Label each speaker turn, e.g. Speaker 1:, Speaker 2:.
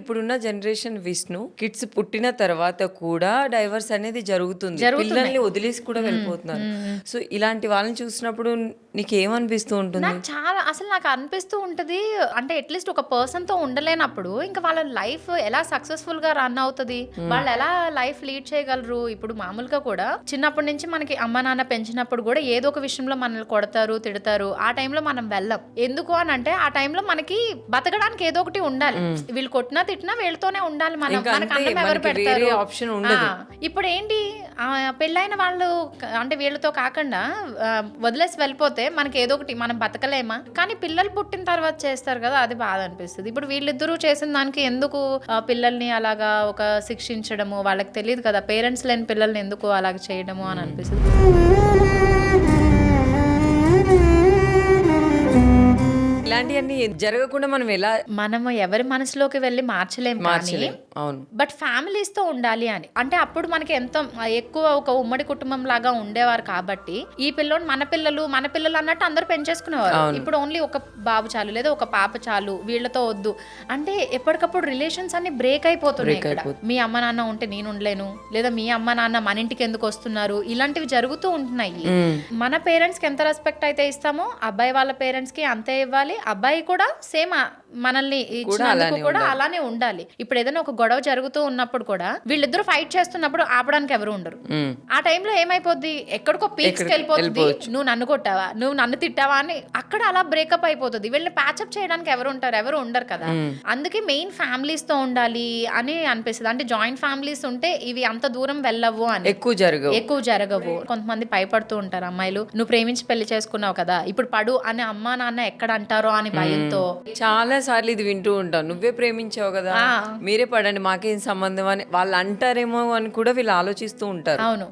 Speaker 1: ఇప్పుడున్న generation Vishnu kids పుట్టిన తర్వాత కూడా డైవర్స్ అనేది జరుగుతుంది, పిల్లల్ని వదిలేసి కూడా వెళ్ళిపోతున్నారు. సో ఇలాంటి వాళ్ళని చూసినప్పుడు నీకు ఏమనిపిస్తూ ఉంటుంది?
Speaker 2: నాకు చాలా అసలు నాకు అనిపిస్తూ ఉంటుంది, అంటే అట్లీస్ట్ ఒక పర్సన్ తో ఉండలేనప్పుడు ఇంకా వాళ్ళ లైఫ్ ఎలా సక్సెస్ఫుల్ గా రన్ అవుతుంది, వాళ్ళు ఎలా లైఫ్ లీడ్ చేయగలరు. ఇప్పుడు మామూలుగా కూడా చిన్నప్పటి నుంచి మనకి అమ్మ నాన్న పెంచినప్పుడు కూడా ఏదో ఒక విషయంలో మనల్ని కొడతారు, తిడతారు. ఆ టైంలో మనం వెళ్ళం. ఎందుకు అని అంటే ఆ టైంలో మనకి బతకడానికి ఏదో ఒకటి ఉండాలి. వీళ్ళు కొట్టినా తిట్టినా వీళ్ళతోనే ఉండాలి. మనం మనకు అన్నం ఎవరు పెడతారు?
Speaker 1: ఆప్షన్ ఉండదు.
Speaker 2: ఇప్పుడు ఏంటి, పెళ్ళైన వాళ్ళు అంటే వీళ్ళతో కాకుండా వదిలేసి వెళ్ళిపోతే మనకి ఏదో ఒకటి, మనం బతకలేమా? కానీ పిల్లలు పుట్టిన తర్వాత చేస్తారు కదా, అది బాధ అనిపిస్తుంది. ఇప్పుడు వీళ్ళిద్దరూ చేసిన దానికి ఎందుకు పిల్లల్ని అలాగా ఒక శిక్షించడము, వాళ్ళకి తెలియదు కదా, పేరెంట్స్ లేని పిల్లల్ని ఎందుకు అలాగ చేయడము అని అనిపిస్తుంది.
Speaker 1: ఇలాంటివన్నీ జరగకుండా
Speaker 2: మనము ఎవరి మనసులోకి వెళ్ళి మార్చలేం.
Speaker 1: అవును,
Speaker 2: బట్ ఫ్యామిలీస్ తో ఉండాలి అని అంటే అప్పుడు మనకి ఎంతో ఎక్కువ ఒక ఉమ్మడి కుటుంబం లాగా ఉండేవారు. కాబట్టి ఈ పిల్లోని మన పిల్లలు అన్నట్టు అందరూ పెంచేసుకునేవారు. ఇప్పుడు ఓన్లీ ఒక బాబు చాలు లేదా ఒక పాప చాలు, వీళ్ళతో వద్దు అంటే ఎప్పటికప్పుడు రిలేషన్స్ అన్ని బ్రేక్ అయిపోతున్నాయి. ఇక్కడ మీ అమ్మ నాన్న ఉంటే నేను ఉండలేను, లేదా మీ అమ్మ నాన్న మన ఇంటికి ఎందుకు వస్తున్నారు, ఇలాంటివి జరుగుతూ ఉంటున్నాయి. మన పేరెంట్స్ కి ఎంత రెస్పెక్ట్ అయితే ఇస్తామో అబ్బాయి వాళ్ళ పేరెంట్స్ కి అంతే ఇవ్వాలి. అబ్బాయి కూడా సేమ్ మనల్ని ఇచ్చినందుకు కూడా అలానే ఉండాలి. ఇప్పుడు ఏదైనా ఒక గొడవ జరుగుతూ ఉన్నప్పుడు కూడా వీళ్ళిద్దరూ ఫైట్ చేస్తున్నప్పుడు ఆపడానికి ఎవరు ఉండరు. ఆ టైంలో ఏమైపోద్ది, ఎక్కడికో పీక్స్కి వెళ్ళిపోతుంది. నువ్వు నన్ను కొట్టావా, నువ్వు నన్ను తిట్టావా అని అక్కడ అలా బ్రేకప్ అయిపోతుంది. వీళ్ళని ప్యాచప్ చేయడానికి ఎవరు ఉంటారు? ఎవరు ఉండరు కదా. అందుకే మెయిన్ ఫ్యామిలీస్ తో ఉండాలి అని అనిపిస్తుంది. అంటే జాయింట్ ఫ్యామిలీస్ ఉంటే ఇవి అంత దూరం వెళ్ళవు అని, ఎక్కువ జరగవు. కొంతమంది భయపడుతూ ఉంటారు అమ్మాయిలు, నువ్వు ప్రేమించి పెళ్లి చేసుకున్నావు కదా, ఇప్పుడు పడు అని అమ్మా నాన్న ఎక్కడ అంటారో అని భయంతో.
Speaker 1: చాలా సార్లు ఇది వింటూ ఉంటాం, నువ్వే ప్రేమించావు కదా, మీరే పడండి, మాకేం సంబంధం అని వాళ్ళు అంటారేమో అని కూడా వీళ్ళు ఆలోచిస్తూ ఉంటారు.
Speaker 2: అవును,